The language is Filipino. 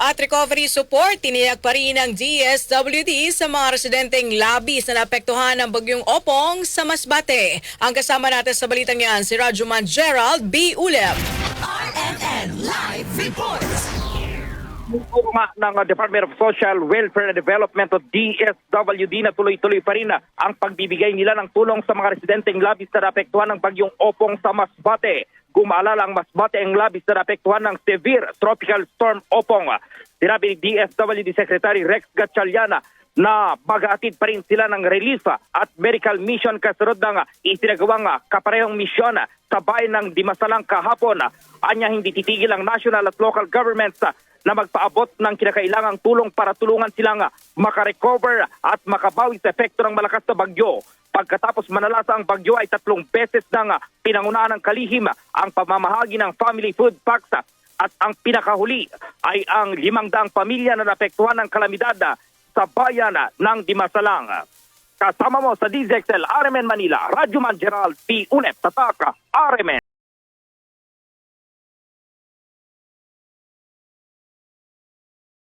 at recovery support, tiniyak pa rin ng DSWD sa mga residenteng labis na naapektuhan ng bagyong Opong sa Masbate. Ang kasama natin sa balitang yan, si Rajuman Gerald B. Ulem. RMN Live Reports. Ng Department of Social Welfare and Development o DSWD na tuloy-tuloy pa rin ang pagbibigay nila ng tulong sa mga residenteng labis na naapektuhan ng bagyong Opong sa Masbate. Gumaalala ang Masbate ang labis na naapektuhan ng severe tropical storm Opong. Sinabi ni DSWD Secretary Rex Gatchaliana na mag-aatid pa rin sila ng relief at medical mission kasunod ng isinagawang kaparehong misyon sa bayan ng Dimasalang kahapon. Anya hindi titigil ang national at local governments na magpaabot ng kinakailangang tulong para tulungan silang makarecover at makabawi sa epekto ng malakas na bagyo. Pagkatapos manalasa ang bagyo ay 3 beses nang pinangunahan ng kalihim ang pamamahagi ng family food packs at ang pinakahuli ay ang 500 pamilya na naapektuhan ng kalamidad sa bayan ng Dimasalang. Kasama mo sa DZXL RMN Manila, Rajuman Gerald P. Unep, Tataka, RMN.